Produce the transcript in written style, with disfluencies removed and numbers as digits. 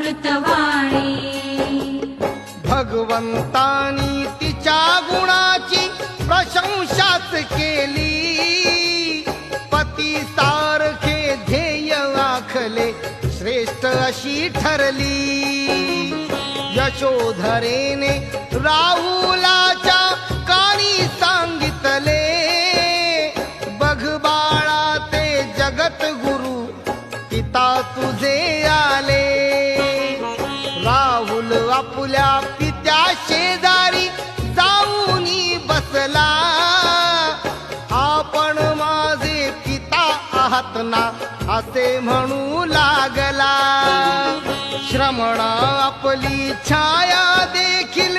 अमृतवाणी। भगवंतानी तिच्या गुणाची प्रशंसाच केली, पती सारखे ध्येय आखले श्रेष्ठ अशी ठरली। यशोधरेने राहुलाच्या कानी सांगितले, बघ बाळा ते जगत गुरु पिता तुझे आले। राहुल आपुल्या पित्या शेजारी जाऊनी बसला, आपण माझे पिता आहात ना असे म्हणू लागला। श्रमणा आपली छाया देखील